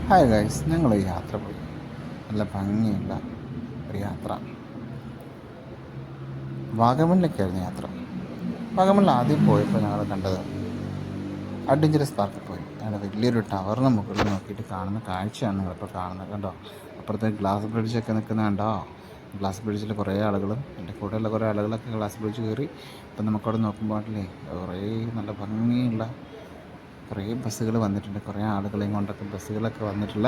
Hi guys, ഞങ്ങൾ യാത്ര പോയി. നല്ല ഭംഗിയുള്ള ഒരു യാത്ര. വാഗമണിലേക്കായിരുന്നു യാത്ര. വാഗമണിൽ ആദ്യം പോയപ്പോൾ ഞങ്ങൾ കണ്ടത് അഡ്വഞ്ചറസ് പാർക്കിൽ പോയി. ഞങ്ങൾ വലിയൊരു ടവറിന് മുകളിൽ നോക്കിയിട്ട് കാണുന്ന കാഴ്ചയാണ് നിങ്ങളിപ്പോൾ കാണുന്നത്. കണ്ടോ, അപ്പുറത്തെ ഗ്ലാസ് ബ്രിഡ്ജൊക്കെ നിൽക്കുന്നത് കണ്ടോ. ഗ്ലാസ് ബ്രിഡ്ജിൽ കുറേ ആളുകളും എൻ്റെ കൂടെയുള്ള കുറേ ആളുകളൊക്കെ ഗ്ലാസ് ബ്രിഡ്ജ് കയറി. ഇപ്പം നമുക്കവിടെ നോക്കുമ്പോഴല്ലേ കുറേ നല്ല ഭംഗിയുള്ള കുറേ ബസ്സുകൾ വന്നിട്ടുണ്ട്. കുറേ ആളുകളെയും കൊണ്ടൊക്കെ ബസ്സുകളൊക്കെ വന്നിട്ടുള്ള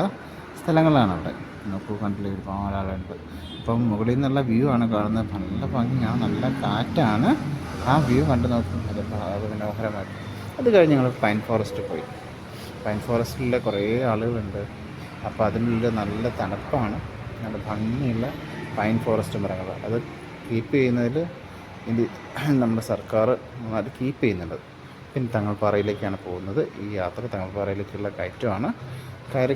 സ്ഥലങ്ങളാണ് അവിടെ. നോക്കൂ, കണ്ടില്ലേ, ഒരുപാട് ആളുണ്ട്. ഇപ്പം മുകളിൽ നിന്നുള്ള വ്യൂ ആണ് കാണുന്നത്. നല്ല ഭംഗിയാണ്, നല്ല കാറ്റാണ്. ആ വ്യൂ കണ്ടു നോക്കും, അത് മനോഹരമായിട്ട്. അത് കഴിഞ്ഞ് ഞങ്ങൾ പൈൻ ഫോറസ്റ്റ് പോയി. പൈൻ ഫോറസ്റ്റിൽ കുറേ ആളുകളുണ്ട്. അപ്പോൾ അതിനുള്ളിൽ നല്ല തണുപ്പാണ്. നല്ല ഭംഗിയുള്ള പൈൻ ഫോറസ്റ്റ് മരങ്ങൾ. അത് കീപ്പ് ചെയ്യുന്നതിൽ നമ്മുടെ സർക്കാർ അത് കീപ്പ് ചെയ്യുന്നുണ്ട്. പിന്നെ തങ്ങൾപ്പാറയിലേക്കാണ് പോകുന്നത്. ഈ യാത്ര തങ്ങൾപ്പാറയിലേക്കുള്ള കയറ്റമാണ്. കയറി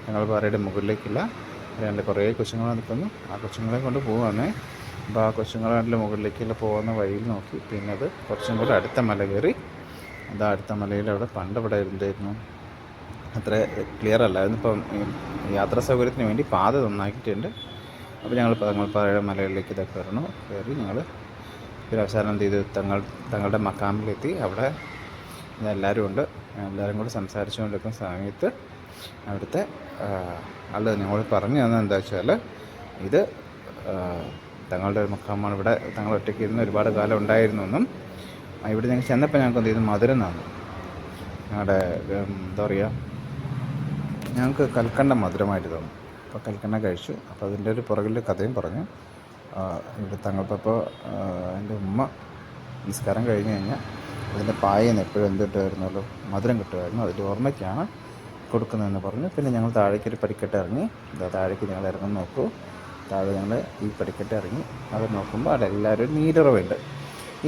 തങ്ങൾപ്പാറയുടെ മുകളിലേക്കുള്ള കുറേ കൊച്ചുങ്ങൾ നിൽക്കുന്നു. ആ കൊച്ചുങ്ങളെ കൊണ്ട് പോവുകയാണ്. അപ്പോൾ ആ കൊച്ചുങ്ങളുടെ മുകളിലേക്കുള്ള പോകുന്ന വഴിയിൽ നോക്കി പിന്നെ അത് കുറച്ചും കൂടെ അടുത്ത മല കയറി. അത് അടുത്ത മലയിൽ അവിടെ ഇവിടെ എന്തായിരുന്നു, അത്ര ക്ലിയർ അല്ലായിരുന്നു. ഇപ്പം യാത്രാ സൗകര്യത്തിന് വേണ്ടി പാത നന്നാക്കിയിട്ടുണ്ട്. അപ്പോൾ ഞങ്ങൾ തങ്ങൾപ്പാറയുടെ മലകളിലേക്ക് ഇതൊക്കെ കയറി ഞങ്ങൾ പിന്നെ അവസാനം എന്ത് ചെയ്തു, തങ്ങളുടെ മക്കാമിലെത്തി. അവിടെ എല്ലാവരും ഉണ്ട്. എല്ലാവരും കൂടെ സംസാരിച്ചുകൊണ്ടിരിക്കുന്ന സമയത്ത് അവിടുത്തെ ആൾ ഞങ്ങളോട് പറഞ്ഞു തന്നത് എന്താ വെച്ചാൽ, ഇത് തങ്ങളുടെ ഒരു മക്കാമാണ്. ഇവിടെ തങ്ങൾ ഒറ്റയ്ക്ക് ഇരുന്ന് ഒരുപാട് കാലം ഉണ്ടായിരുന്നു എന്നും. ഇവിടെ ഞങ്ങൾ ചെന്നപ്പോൾ ഞങ്ങൾക്ക് എന്ത് ചെയ്തു, മധുരം തന്നു. ഞങ്ങളുടെ എന്താ പറയുക, ഞങ്ങൾക്ക് കൽക്കണ്ട മധുരമായിട്ട് തോന്നും. അപ്പോൾ കൽക്കണ്ട കഴിച്ചു. അപ്പോൾ അതിൻ്റെ ഒരു പുറകിൽ കഥയും പറഞ്ഞു. ഇവിടെ തങ്ങൾക്കപ്പോൾ എൻ്റെ ഉമ്മ നിസ്കാരം കഴിഞ്ഞ് കഴിഞ്ഞാൽ അതിൻ്റെ പായെന്ന് എപ്പോഴും എന്തിട്ടായിരുന്നല്ലോ മധുരം കിട്ടുമായിരുന്നു. അതിൻ്റെ ഓർമ്മയ്ക്കാണ് കൊടുക്കുന്നതെന്ന് പറഞ്ഞു. പിന്നെ ഞങ്ങൾ താഴേക്കൊരു പടിക്കെട്ട് ഇറങ്ങി. താഴേക്ക് ഞങ്ങൾ ഇറങ്ങുന്ന നോക്കൂ. താഴെ ഞങ്ങൾ ഈ പടിക്കെട്ട് ഇറങ്ങി. അത് നോക്കുമ്പോൾ അവിടെ എല്ലാവരും നീരുറവുണ്ട്.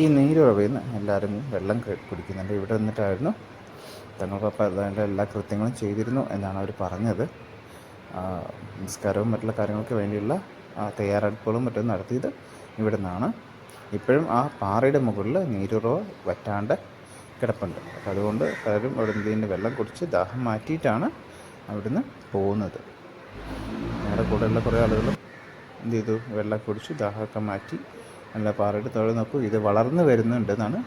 ഈ നീരുറവയിൽ നിന്ന് എല്ലാവരും വെള്ളം കുടിക്കുന്നുണ്ട്. ഇവിടെ നിന്നിട്ടായിരുന്നു തങ്ങൾക്കപ്പോൾ അതിൻ്റെ എല്ലാ കൃത്യങ്ങളും ചെയ്തിരുന്നു എന്നാണ് അവർ പറഞ്ഞത്. നിസ്കാരവും മറ്റുള്ള കാര്യങ്ങൾക്ക് വേണ്ടിയുള്ള തയ്യാറെടുപ്പുകളും മറ്റും നടത്തിയത് ഇവിടെ നിന്നാണ്. ഇപ്പോഴും ആ പാറയുടെ മുകളിൽ നീരുറവ് വറ്റാണ്ട് കിടപ്പുണ്ട്. അപ്പോൾ അതുകൊണ്ട് പലരും അവിടെ നിന്ന് വെള്ളം കുടിച്ച് ദാഹം മാറ്റിയിട്ടാണ് അവിടുന്ന് പോകുന്നത്. ഞങ്ങളുടെ കൂടെയുള്ള കുറേ ആളുകളും എന്ത് ചെയ്തു, വെള്ളം കുടിച്ച് ദാഹമൊക്കെ മാറ്റി നല്ല പാറയുടെ തൊഴിൽ നോക്കൂ. ഇത് വളർന്നു വരുന്നുണ്ടെന്നാണ്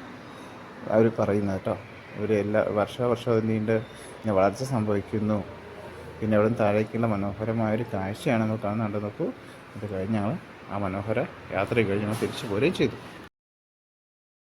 അവർ പറയുന്നത് കേട്ടോ. ഇവർ വർഷാവർഷം ഇതിൻ്റെ വളർച്ച സംഭവിക്കുന്നു. പിന്നെ അവിടെ നിന്ന് താഴേക്കുള്ള മനോഹരമായൊരു കാഴ്ചയാണ് നമ്മൾ കാണുന്നുണ്ട്. നോക്കൂ. ഇത് കഴിഞ്ഞ് ഞങ്ങൾ ആ മനോഹര യാത്ര കഴിഞ്ഞ് ഞങ്ങൾ തിരിച്ചു പോരുകയും ചെയ്തു.